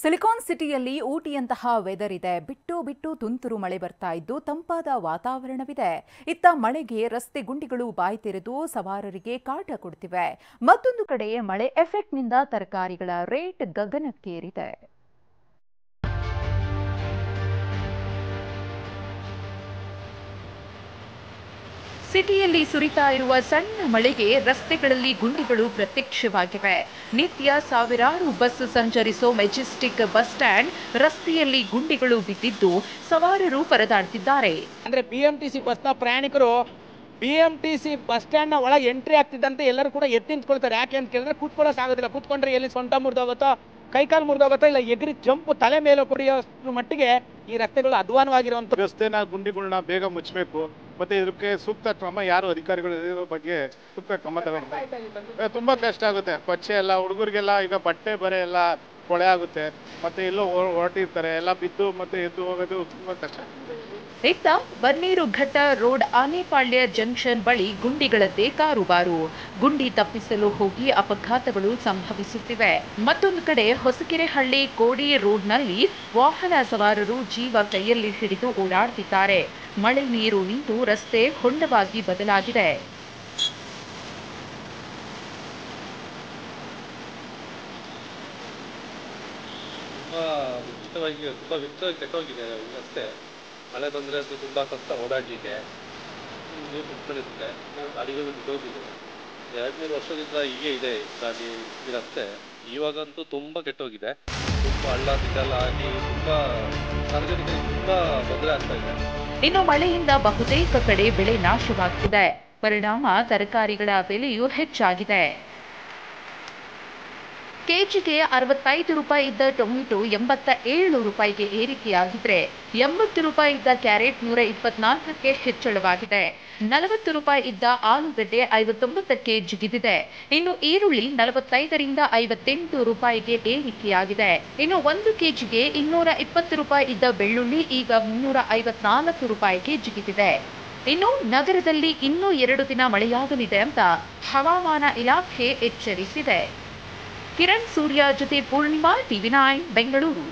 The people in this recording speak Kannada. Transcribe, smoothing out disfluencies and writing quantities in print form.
ಸಿಲಿಕಾನ್ ಸಿಟಿಯಲ್ಲಿ ಊಟಿಯಂತಹ ವೆದರ್ ಇದೆ. ಬಿಟ್ಟು ಬಿಟ್ಟು ತುಂತುರು ಮಳೆ ಬರ್ತಾ ಇದ್ದು ತಂಪಾದ ವಾತಾವರಣವಿದೆ. ಇತ್ತ ಮಳೆಗೆ ರಸ್ತೆ ಗುಂಡಿಗಳು ಬಾಯಿ ತೆರೆದು ಸವಾರರಿಗೆ ಕಾಟ ಕೊಡ್ತಿವೆ. ಮತ್ತೊಂದು ಕಡೆ ಮಳೆ ಎಫೆಕ್ಟ್ನಿಂದ ತರಕಾರಿಗಳ ರೇಟ್ ಗಗನಕ್ಕೇರಿದೆ. ಸಿಟಿಯಲ್ಲಿ ಸುರಿತಾ ಇರುವ ಸಣ್ಣ ಮಳೆಗೆ ರಸ್ತೆಗಳಲ್ಲಿ ಗುಂಡಿಗಳು ಪ್ರತ್ಯಕ್ಷವಾಗಿವೆ. ನಿತ್ಯ ಸಾವಿರಾರು ಬಸ್ ಸಂಚರಿಸೋ ಮೆಜೆಸ್ಟಿಕ್ ಬಸ್ ಸ್ಟ್ಯಾಂಡ್ ರಸ್ತೆಯಲ್ಲಿ ಗುಂಡಿಗಳು ಬಿದ್ದಿದ್ದು ಸವಾರರು ಪರದಾಡ್ತಿದ್ದಾರೆ. ಅಂದ್ರೆ ಬಿಎಂಟಿಸಿ ಬಸ್ನ ಪ್ರಯಾಣಿಕರು ಬಿಎಂಟಿಸಿ ಬಸ್ ಸ್ಟ್ಯಾಂಡ್ನ ಒಳಗೆ ಎಂಟ್ರಿ ಆಗ್ತಿದ್ದಂತೆ ಎಲ್ಲರೂ ಕೂಡ ಎತ್ತಿ ನಿಂತ್ಕೊಳ್ತಾರೆ. ಯಾಕೆ ಅಂತ ಕೇಳಿದ್ರೆ ಕೂತ್ಕೊಳ್ಳೋಕೆ ಆಗೋದಿಲ್ಲ. ಕೂತ್ಕೊಂಡ್ರೆ ಎಲ್ಲಿ ಸೊಂಟ ಮುರಿದೋಗುತ್ತೋ, ಕೈಕಾಲು ಮುರಿದೋಗುತ್ತೋ, ಇಲ್ಲ ಎಗರಿ ಜಂಪು ತಲೆ ಮೇಲೆ ಕುಡಿಯೋ ಮಟ್ಟಿಗೆ ಈ ರಸ್ತೆಗಳು ಅಧ್ವಾನವಾಗಿರುವಂತ ರಸ್ತೆನ ಗುಂಡಿಗಳನ್ನ ಬೇಗ ಮುಚ್ಚಬೇಕು. ಮತ್ತೆ ಇದಕ್ಕೆ ಸೂಕ್ತ ಕ್ರಮ ಯಾರು ಅಧಿಕಾರಿಗಳು ಇರೋ ಬಗ್ಗೆ ಸೂಕ್ತ ಕ್ರಮ ತಗೊಂಡು ತುಂಬಾ ಕಷ್ಟ ಆಗುತ್ತೆ. ಕೊಚ್ಚೆ ಎಲ್ಲ ಹುಡುಗರಿಗೆಲ್ಲ ಈಗ ಬಟ್ಟೆ ಬರೆ ಎಲ್ಲ ಕೊಳೆ ಆಗುತ್ತೆ. ಮತ್ತೆ ಎಲ್ಲೋ ಹೊರಟಿರ್ತಾರೆ, ಎಲ್ಲ ಬಿದ್ದು ಮತ್ತೆ ಎದ್ದು ಹೋಗೋದು ತುಂಬಾ ಕಷ್ಟ. ಇತ್ತ ಬನ್ನೀರುಘಟ್ಟ ರೋಡ್ ಆನೆಪಾಳ್ಯ ಜಂಕ್ಷನ್ ಬಳಿ ಗುಂಡಿಗಳದ್ದೇ ಕಾರುಬಾರು. ಗುಂಡಿ ತಪ್ಪಿಸಲು ಹೋಗಿ ಅಪಘಾತಗಳು ಸಂಭವಿಸುತ್ತಿವೆ. ಮತ್ತೊಂದು ಕಡೆ ಹೊಸಕೆರೆಹಳ್ಳಿ ಕೋಡಿ ರೋಡ್ನಲ್ಲಿ ವಾಹನ ಸವಾರರು ಜೀವ ಕೈಯಲ್ಲಿ ಹಿಡಿದು ಓಡಾಡ್ತಿದ್ದಾರೆ. ಮಳೆ ನೀರು ನಿಂತು ರಸ್ತೆ ಹೊಂಡವಾಗಿ ಬದಲಾಗಿದೆ. ತುಂಬಾ ಕೆಟ್ಟೋಗಿದೆ ರಸ್ತೆ. ಮಳೆ ಬಂದ್ರೆ ಅದು ತುಂಬಾ ಕಷ್ಟ ಓಡಾಡ್ಲಿಕ್ಕೆ. ನೀರು ಕುತ್ಕೊಂಡಿರುತ್ತೆ, ಗಾಡಿಗಳು ಬಿದ್ದೋಗಿದೆ. 2-3 ವರ್ಷದಿಂದ ಹೀಗೆ ಇದೆ ಈ ರಸ್ತೆ. ಇವಾಗಂತೂ ತುಂಬಾ ಕೆಟ್ಟೋಗಿದೆ. ತುಂಬಾ ಹಳ್ಳ ದಿಡ್ಡಲ್ಲ ಆಗಿ ತುಂಬಾ ಸಾರ್ವಜನಿಕರಿಗೆ ತುಂಬಾ ತೊಂದರೆ ಆಗ್ತಾ ಇದೆ. ಇನ್ನು ಮಳೆಯಿಂದ ಬಹುತೇಕ ಕಡೆ ಬೆಳೆ ನಾಶವಾಗ್ತಿದೆ. ಪರಿಣಾಮ ತರಕಾರಿಗಳ ಬೆಲೆಯೂ ಹೆಚ್ಚಾಗಿದೆ. ಕೆಜಿಗೆ 65 ರೂಪಾಯಿ ಇದ್ದ ಟೊಮೆಟೊ 87 ರೂಪಾಯಿಗೆ ಏರಿಕೆಯಾಗಿದ್ರೆ 80 ರೂಪಾಯಿ ಇದ್ದ ಕ್ಯಾರೆಟ್ 124ಕ್ಕೆ ಹೆಚ್ಚಳವಾಗಿದೆ. 40 ರೂಪಾಯಿ ಇದ್ದ ಆಲೂಗಡ್ಡೆ 59ಕ್ಕೆ ಜಿಗಿದಿದೆ. ಇನ್ನು ಈರುಳ್ಳಿ 45ರಿಂದ 58 ರೂಪಾಯಿಗೆ ಏರಿಕೆಯಾಗಿದೆ. ಇನ್ನು 1 ಕೆಜಿಗೆ 220 ರೂಪಾಯಿ ಇದ್ದ ಬೆಳ್ಳುಳ್ಳಿ ಈಗ 354 ರೂಪಾಯಿಗೆ ಜಿಗಿದಿದೆ. ಇನ್ನು ನಗರದಲ್ಲಿ ಇನ್ನೂ 2 ದಿನ ಮಳೆಯಾಗಲಿದೆ ಅಂತ ಹವಾಮಾನ ಇಲಾಖೆ ಎಚ್ಚರಿಸಿದೆ. ಕಿರಣ್ ಸೂರ್ಯ ಜೊತೆ ಪೂರ್ಣಿಮಾ, TV9 ಬೆಂಗಳೂರು.